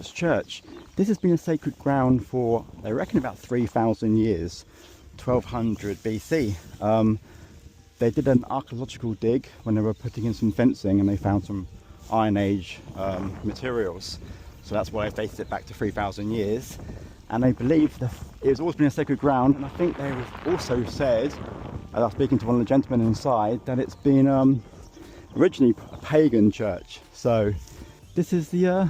Hubert's Church. This has been a sacred ground for, they reckon, about 3,000 years, 1200 BC. They did an archaeological dig when they were putting in some fencing, and they found some Iron Age materials. So that's why they dated it back to 3,000 years. And they believe that it has always been a sacred ground. And I think they also said, as I was speaking to one of the gentlemen inside, that it's been originally a pagan church. So this is the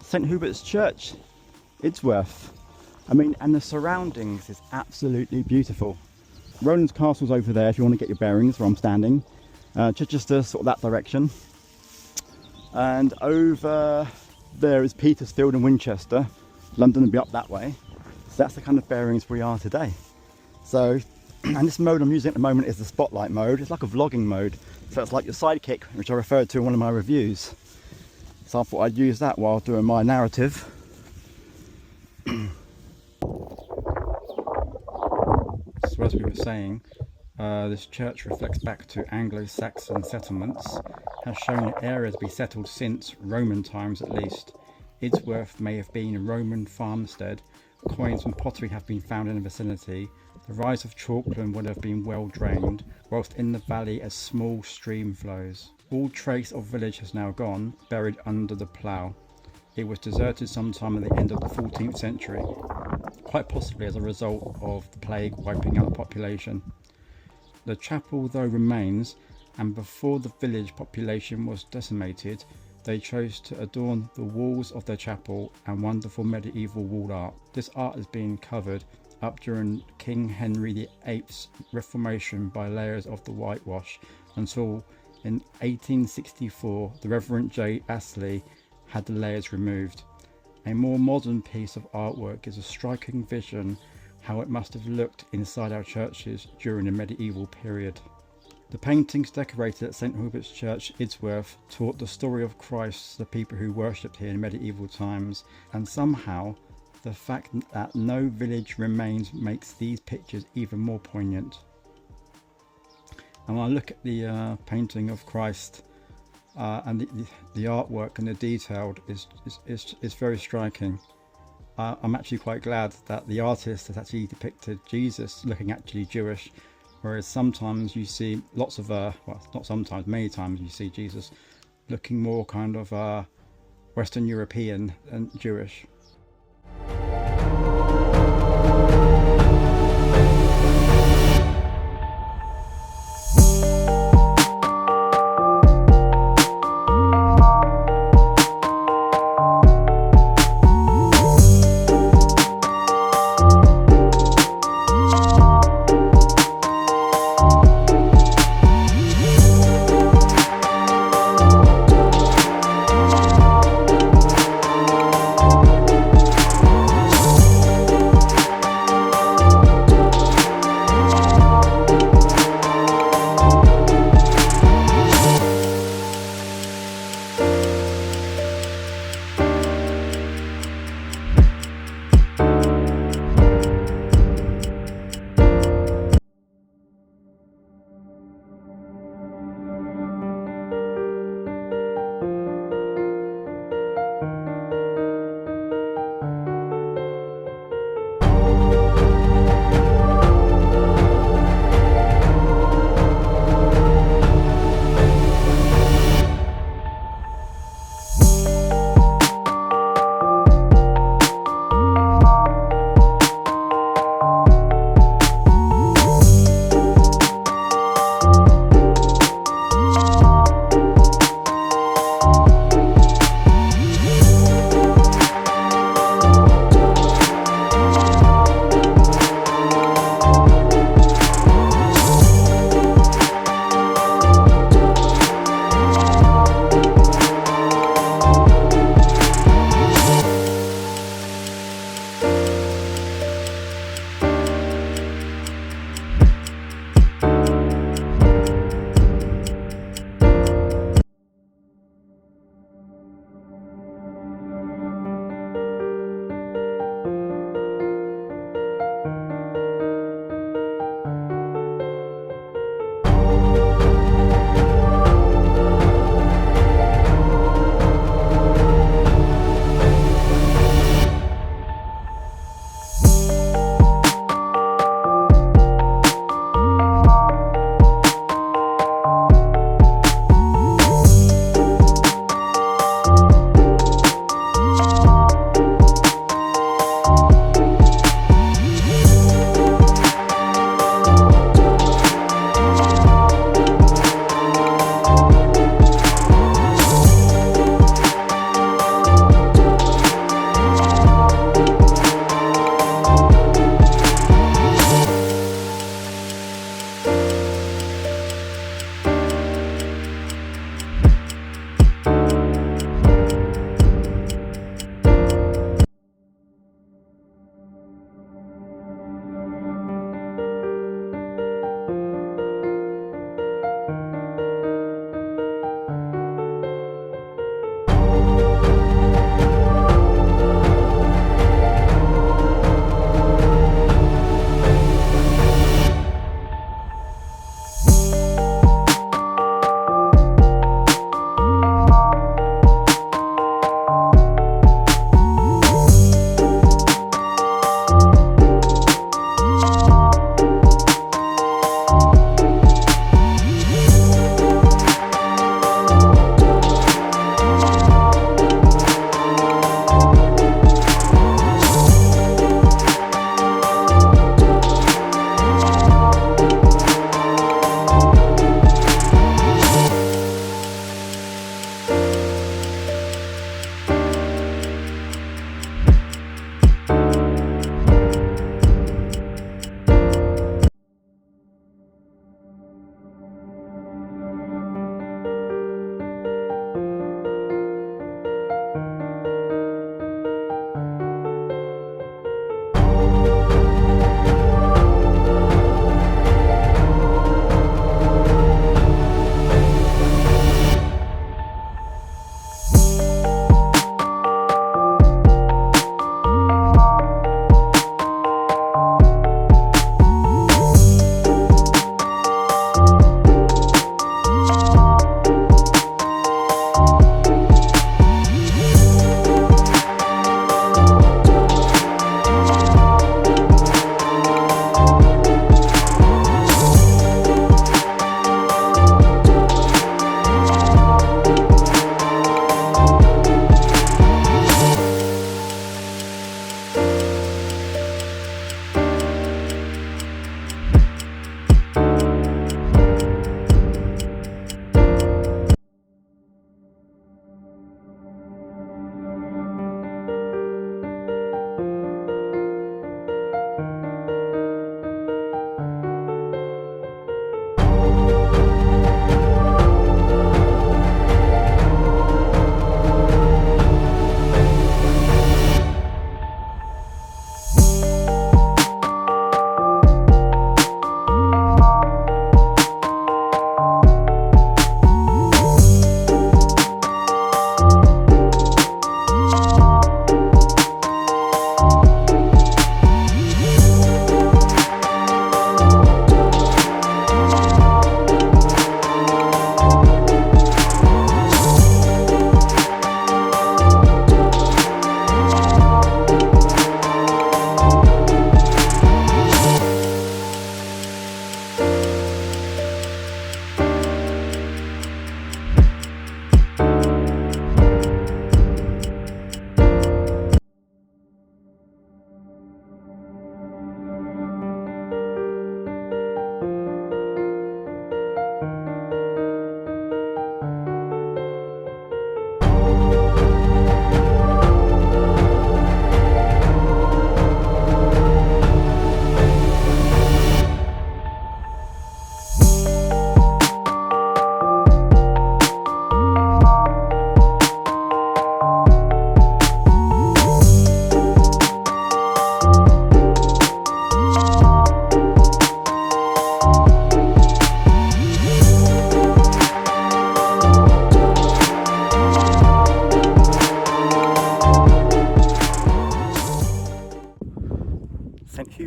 St. Hubert's Church, Idsworth. I mean, and the surroundings is absolutely beautiful. Rowland's Castle's over there if you want to get your bearings where I'm standing. Just sort of that direction. And over there is Petersfield and Winchester. London will be up that way. So that's the kind of bearings we are today. So, and this mode I'm using at the moment is the spotlight mode. It's like a vlogging mode. So it's like your sidekick, which I referred to in one of my reviews. So I thought I'd use that while doing my narrative. So as we were saying, this church reflects back to Anglo-Saxon settlements, has shown the area to be settled since Roman times at least. Idsworth may have been a Roman farmstead. Coins and pottery have been found in the vicinity. The rise of Chalton would have been well drained, whilst in the valley a small stream flows. All trace of village has now gone, buried under the plough. It was deserted sometime at the end of the 14th century, quite possibly as a result of the plague wiping out the population. The chapel though remains, and before the village population was decimated, they chose to adorn the walls of their chapel and wonderful medieval wall art. This art has been covered up during King Henry VIII's Reformation by layers of the whitewash until in 1864 the Reverend J. Astley had the layers removed. A more modern piece of artwork gives a striking vision how it must have looked inside our churches during the medieval period. The paintings decorated at St. Hubert's Church, Idsworth, taught the story of Christ to the people who worshipped here in medieval times, and somehow the fact that no village remains makes these pictures even more poignant. And when I look at the painting of Christ and the artwork and the detail is very striking. I'm actually quite glad that the artist has actually depicted Jesus looking actually Jewish, whereas sometimes you see lots of well, not sometimes, many times you see Jesus looking more kind of Western European and Jewish.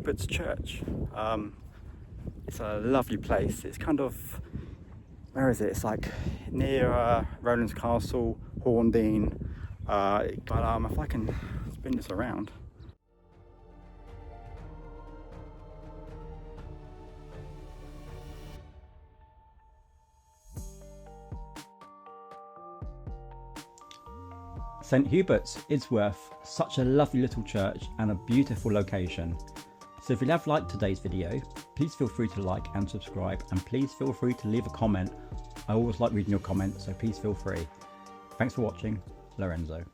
Hubert's Church. It's a lovely place. It's kind of, where is it? It's like near Rowland's Castle, Horndean. But if I can spin this around. St Hubert's, Idsworth, such a lovely little church and a beautiful location. So if you have liked today's video, please feel free to like and subscribe, and please feel free to leave a comment. I always like reading your comments, so please feel free. Thanks for watching. Lorenzo.